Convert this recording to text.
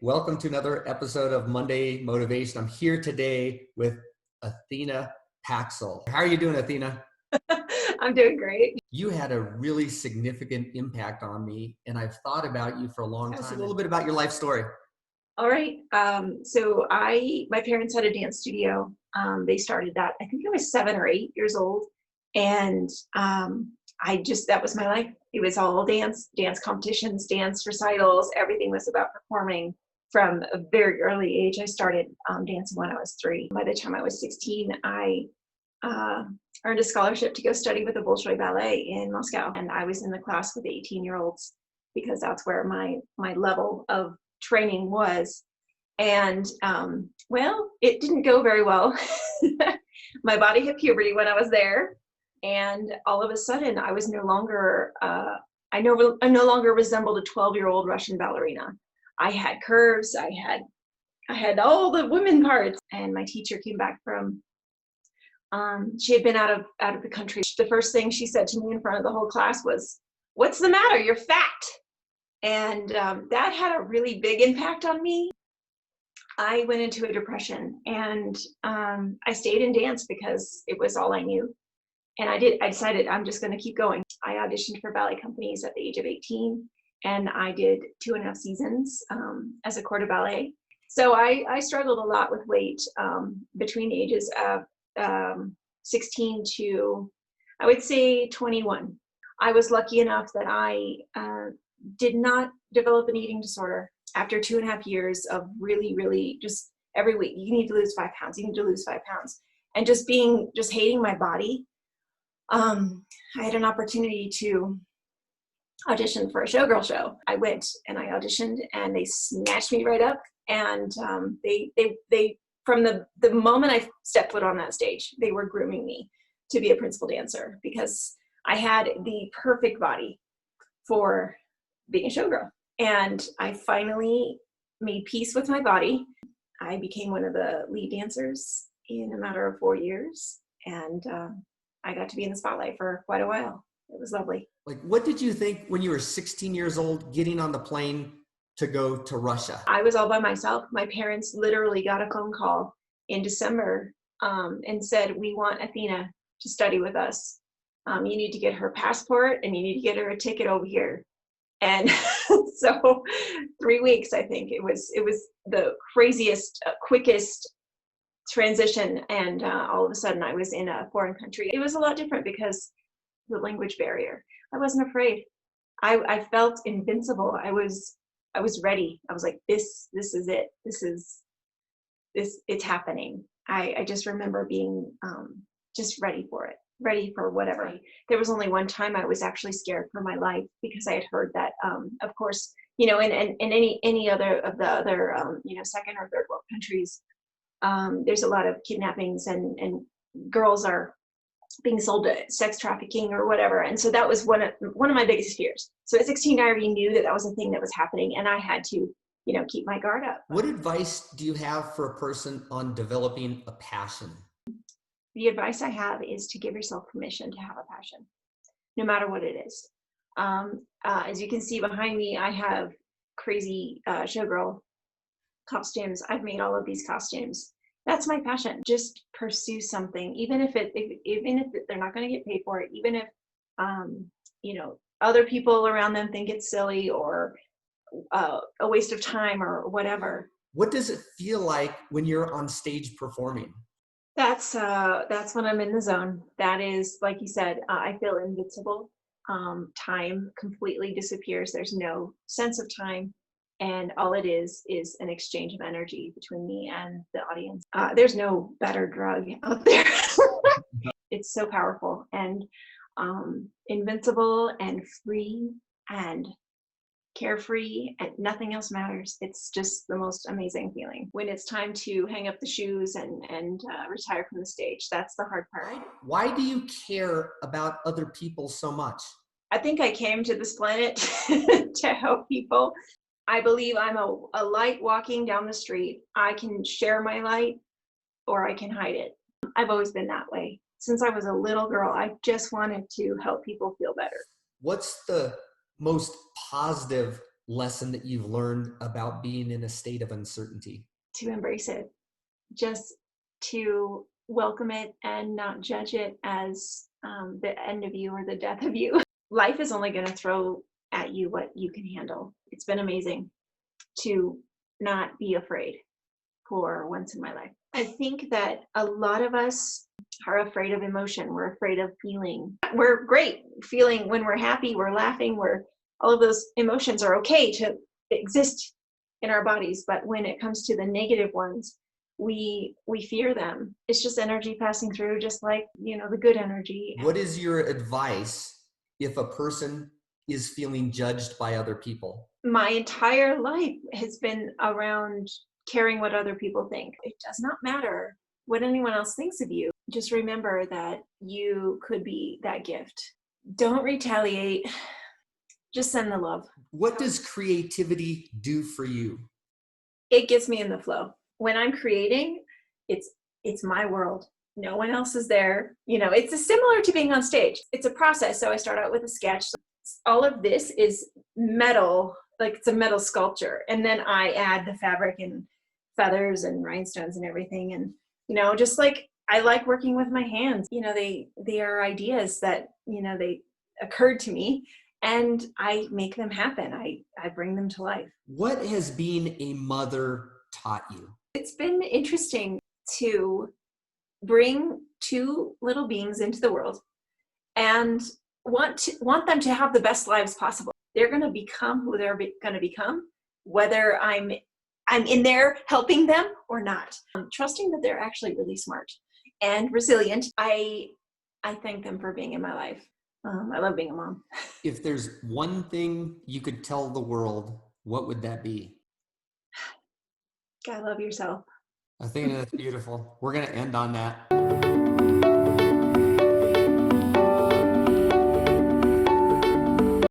Welcome to another episode of Monday Motivation. I'm here today with ATHENA Pataksil. How are you doing, ATHENA? I'm doing great. You had a really significant impact on me, and I've thought about you for a long time. Tell us a little bit about your life story. All right. My parents had a dance studio. They started that, I think I was 7 or 8 years old. And that was my life. It was all dance competitions, dance recitals. Everything was about performing from a very early age. I started dancing when I was 3. By the time I was 16, I earned a scholarship to go study with the Bolshoi Ballet in Moscow. And I was in the class with 18-year-olds because that's where my level of training was. And it didn't go very well. My body hit puberty when I was there, and all of a sudden I was no longer I no longer resembled a 12-year-old Russian ballerina. I had curves, I had all the women parts. And my teacher came back from she had been out of the country. The first thing she said to me in front of the whole class was, "What's the matter? You're fat." And that had a really big impact on me. I went into a depression, and I stayed in dance because it was all I knew. And I decided I'm just going to keep going. I auditioned for ballet companies at the age of 18, and I did 2.5 seasons as a corps de ballet. So I struggled a lot with weight between the ages of 16 to, I would say, 21. I was lucky enough that I did not develop an eating disorder. After 2.5 years of really just every week, you need to lose 5 pounds, you need to lose 5 pounds. And just hating my body, I had an opportunity to audition for a showgirl show. I went and I auditioned, and they snatched me right up. And they from the moment I stepped foot on that stage, they were grooming me to be a principal dancer because I had the perfect body for being a showgirl. And I finally made peace with my body. I became one of the lead dancers in a matter of 4 years. And I got to be in the spotlight for quite a while. It was lovely. Like, what did you think when you were 16 years old, getting on the plane to go to Russia? I was all by myself. My parents literally got a phone call in December and said, "We want ATHENA to study with us. You need to get her passport, and you need to get her a ticket over here." And so 3 weeks, I think it was the craziest, quickest transition. And all of a sudden I was in a foreign country. It was a lot different because the language barrier. I wasn't afraid. I felt invincible. I was ready. I was like, this is it. It's happening. I just remember being just ready for it. Ready for whatever. There was only one time I was actually scared for my life because I had heard that, of course, in any other of the other, second or third world countries, there's a lot of kidnappings and girls are being sold to sex trafficking or whatever. And so that was one of my biggest fears. So at 16, I already knew that was a thing that was happening, and I had to, keep my guard up. What advice do you have for a person on developing a passion? The advice I have is to give yourself permission to have a passion, no matter what it is. As you can see behind me, I have crazy showgirl costumes. I've made all of these costumes. That's my passion. Just pursue something, even if they're not going to get paid for it, even if other people around them think it's silly or a waste of time or whatever. What does it feel like when you're on stage performing? That's when I'm in the zone. That is, like you said, I feel invincible. Time completely disappears. There's no sense of time. And all it is an exchange of energy between me and the audience. There's no better drug out there. It's so powerful and invincible and free and carefree, and nothing else matters. It's just the most amazing feeling. When it's time to hang up the shoes and retire from the stage, that's the hard part. Why do you care about other people so much? I think I came to this planet to help people. I believe I'm a light walking down the street. I can share my light or I can hide it. I've always been that way. Since I was a little girl, I just wanted to help people feel better. What's the most positive lesson that you've learned about being in a state of uncertainty? To embrace it, just to welcome it and not judge it as the end of you or the death of you. Life is only going to throw at you what you can handle. It's been amazing to not be afraid for once in my life. I think that a lot of us are afraid of emotion. We're afraid of feeling. We're great feeling when we're happy, we're laughing, we're all of those emotions are okay to exist in our bodies. But when it comes to the negative ones, we fear them. It's just energy passing through, just like, the good energy. What is your advice if a person is feeling judged by other people? My entire life has been around caring what other people think. It does not matter what anyone else thinks of you. Just remember that you could be that gift. Don't retaliate. Just send the love. What does creativity do for you? It gets me in the flow. When I'm creating, it's my world. No one else is there. It's similar to being on stage. It's a process. So I start out with a sketch. All of this is metal, like it's a metal sculpture. And then I add the fabric and feathers and rhinestones and everything. And, just like I like working with my hands, they are ideas that, they occurred to me and I make them happen. I bring them to life. What has being a mother taught you? It's been interesting to bring two little beings into the world and want them to have the best lives possible. They're going to become who they're going to become, whether I'm in there helping them or not. Trusting that they're actually really smart and resilient. I thank them for being in my life. I love being a mom. If there's one thing you could tell the world, what would that be? God, love yourself. I think that's beautiful. We're going to end on that.